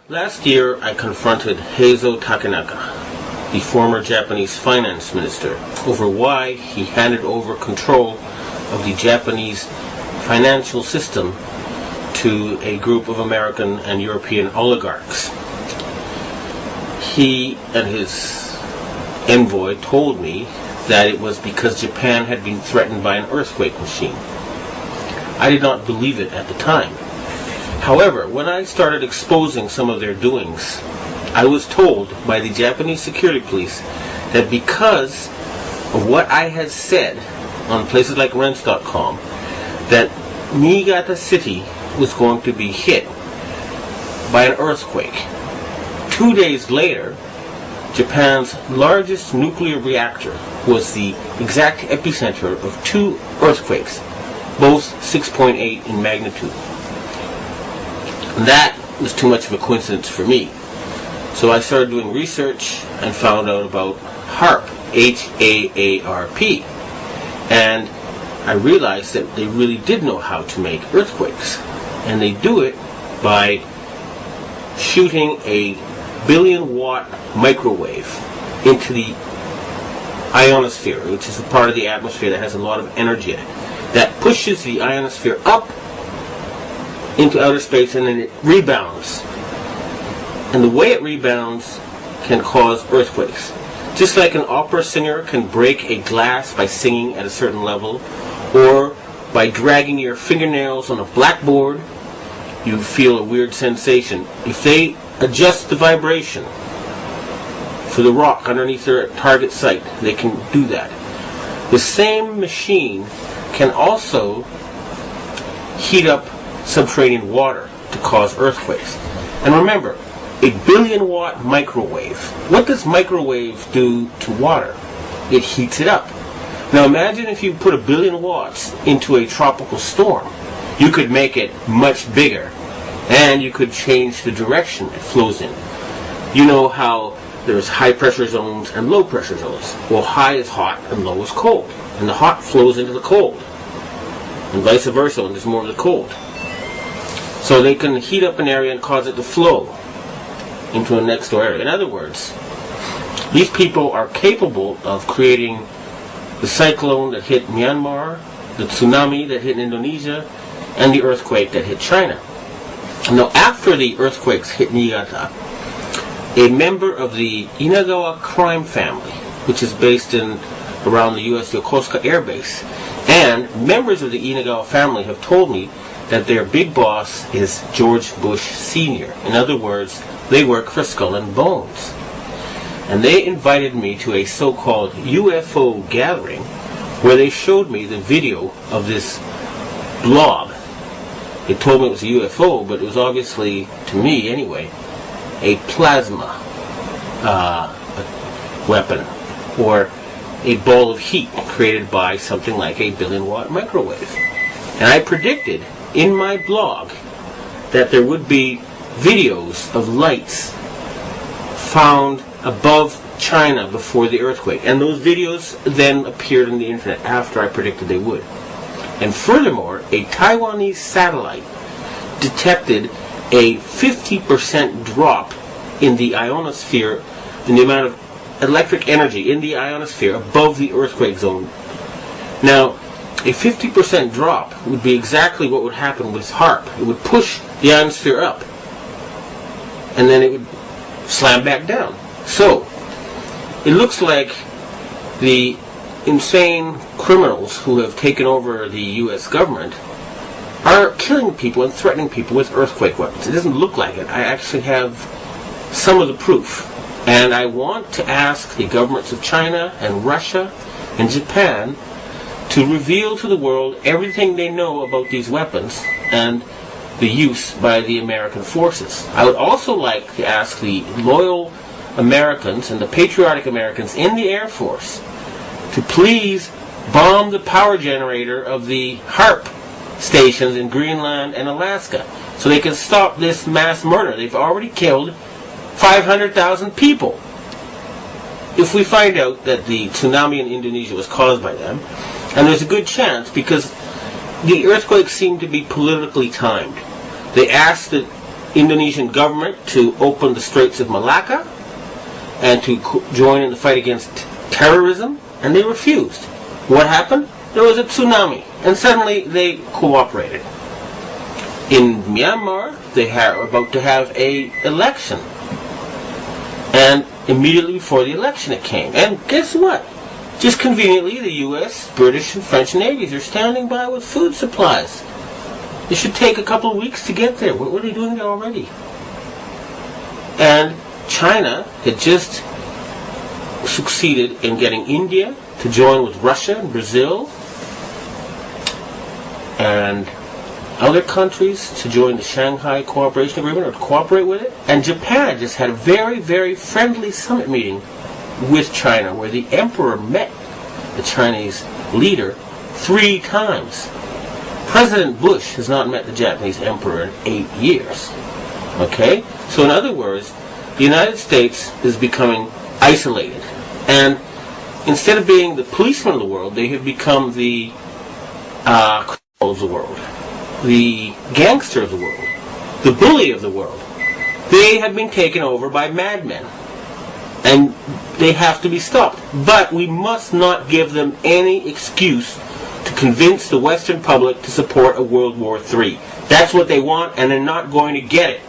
Last year, I confronted Heizo Takenaka, the former Japanese finance minister, over why he handed over control of the Japanese financial system to a group of American and European oligarchs. He and his envoy told me that it was because Japan had been threatened by an earthquake machine. I did not believe it at the time. However, when I started exposing some of their doings, I was told by the Japanese security police that because of what I had said on places like rents.com, that Niigata City was going to be hit by an earthquake. 2 days later, Japan's largest nuclear reactor was the exact epicenter of 2 earthquakes, both 6.8 in magnitude. That was too much of a coincidence for me. So I started doing research and found out about HAARP, HAARP. And I realized that they really did know how to make earthquakes. And they do it by shooting a 1 billion watt microwave into the ionosphere, which is a part of the atmosphere that has a lot of energy in it. That pushes the ionosphere up into outer space, and then it rebounds. And the way it rebounds can cause earthquakes. Just like an opera singer can break a glass by singing at a certain level, or by dragging your fingernails on a blackboard, you feel a weird sensation. If they adjust the vibration for the rock underneath their target site, they can do that. The same machine can also heat up subterranean water to cause earthquakes. And remember, a 1 billion watt microwave. What does microwave do to water? It heats it up. Now imagine if you put 1 billion watts into a tropical storm. You could make it much bigger, and you could change the direction it flows in. You know how there's high pressure zones and low pressure zones. Well, high is hot and low is cold. And the hot flows into the cold. And vice versa when there's more of the cold. So they can heat up an area and cause it to flow into a next door area. In other words, these people are capable of creating the cyclone that hit Myanmar, the tsunami that hit Indonesia, and the earthquake that hit China. Now, after the earthquakes hit Niigata, a member of the Inagawa crime family, which is based in around the U.S. Yokosuka Air Base, and members of the Inagawa family have told me that their big boss is George Bush Sr. In other words, they work for Skull and Bones. And they invited me to a so-called UFO gathering where they showed me the video of this blob. They told me it was a UFO, but it was obviously, to me anyway, a plasma weapon, or a ball of heat created by something like a 1 billion watt microwave. And I predicted in my blog that there would be videos of lights found above China before the earthquake. And those videos then appeared on the internet after I predicted they would. And furthermore, a Taiwanese satellite detected a 50% drop in the ionosphere, in the amount of electric energy in the ionosphere above the earthquake zone. Now, a 50% drop would be exactly what would happen with HAARP. It would push the ionosphere up, and then it would slam back down. So, it looks like the insane criminals who have taken over the U.S. government are killing people and threatening people with earthquake weapons. It doesn't look like it. I actually have some of the proof. And I want to ask the governments of China and Russia and Japan to reveal to the world everything they know about these weapons and the use by the American forces. I would also like to ask the loyal Americans and the patriotic Americans in the Air Force to please bomb the power generator of the HAARP stations in Greenland and Alaska so they can stop this mass murder. They've already killed 500,000 people. If we find out that the tsunami in Indonesia was caused by them, and there's a good chance because the earthquakes seem to be politically timed. They asked the Indonesian government to open the Straits of Malacca and to join in the fight against terrorism, and they refused. What happened? There was a tsunami, and suddenly they cooperated. In Myanmar, they were about to have an election, and immediately before the election it came. And guess what? Just conveniently, the U.S., British, and French navies are standing by with food supplies. It should take a couple of weeks to get there. What were they doing there already? And China had just succeeded in getting India to join with Russia and Brazil and other countries to join the Shanghai Cooperation Agreement or to cooperate with it. And Japan just had a very, very friendly summit meeting with China where the emperor met the Chinese leader 3 times. President Bush has not met the Japanese emperor in 8 years. Okay? So in other words, the United States is becoming isolated. And instead of being the policeman of the world, they have become the criminal of the world, the gangster of the world, the bully of the world. They have been taken over by madmen. And they have to be stopped. But we must not give them any excuse to convince the Western public to support a World War III. That's what they want, and they're not going to get it.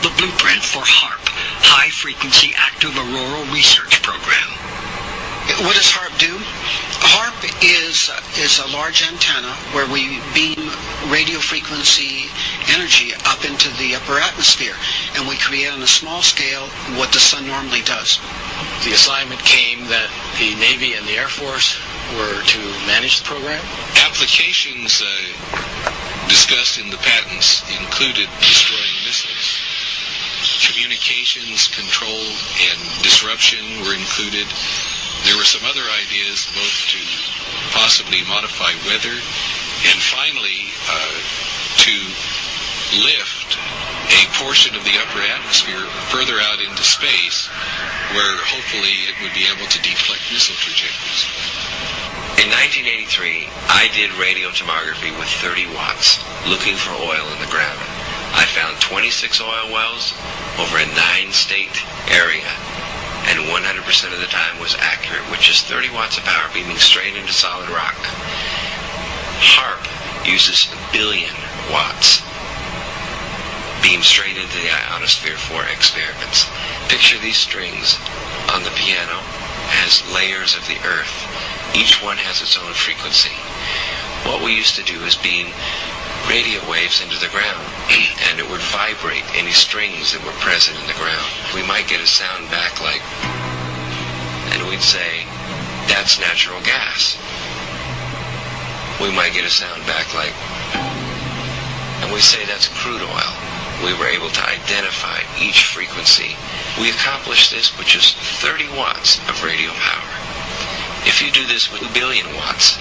The blueprint for HAARP, High Frequency Active Auroral Research Program. What does HAARP do? HAARP is a large antenna where we beam radio frequency energy up into the upper atmosphere, and we create on a small scale what the sun normally does. The assignment came that the Navy and the Air Force were to manage the program. Applications discussed in the patents included destroying missiles. Communications, control, and disruption were included. There were some other ideas, both to possibly modify weather and finally to lift a portion of the upper atmosphere further out into space where hopefully it would be able to deflect missile trajectories. In 1983, I did radio tomography with 30 watts, looking for oil in the ground. I found 26 oil wells over a 9-state area, and 100% of the time was accurate with just 30 watts of power beaming straight into solid rock. HAARP uses 1 billion watts beamed straight into the ionosphere for experiments. Picture these strings on the piano as layers of the earth. Each one has its own frequency. What we used to do is beam radio waves into the ground, and it would vibrate any strings that were present in the ground. We might get a sound back like, and we'd say, that's natural gas. We might get a sound back like, and we say that's crude oil. We were able to identify each frequency. We accomplished this with just 30 watts of radio power. If you do this with 1 billion watts,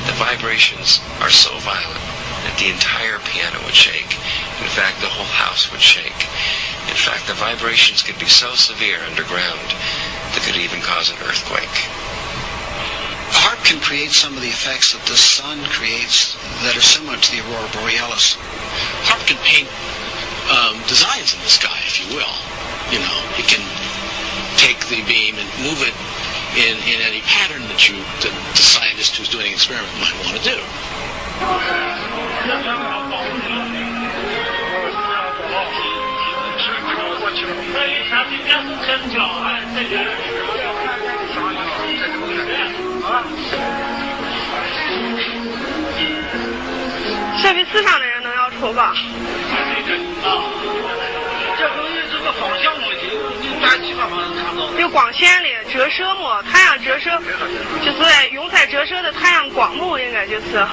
the vibrations are so violent that the entire piano would shake. In fact, the whole house would shake. In fact, the vibrations could be so severe underground that could even cause an earthquake. HAARP can create some of the effects that the sun creates that are similar to the aurora borealis. HAARP can paint designs in the sky, if you will. You know, it can take the beam and move it in any pattern that the scientist who's doing an experiment might want to do.设备思想的人能要抽吧？就光线里折射嘛，太阳折射，就是用在折射的太阳光幕，应该就是。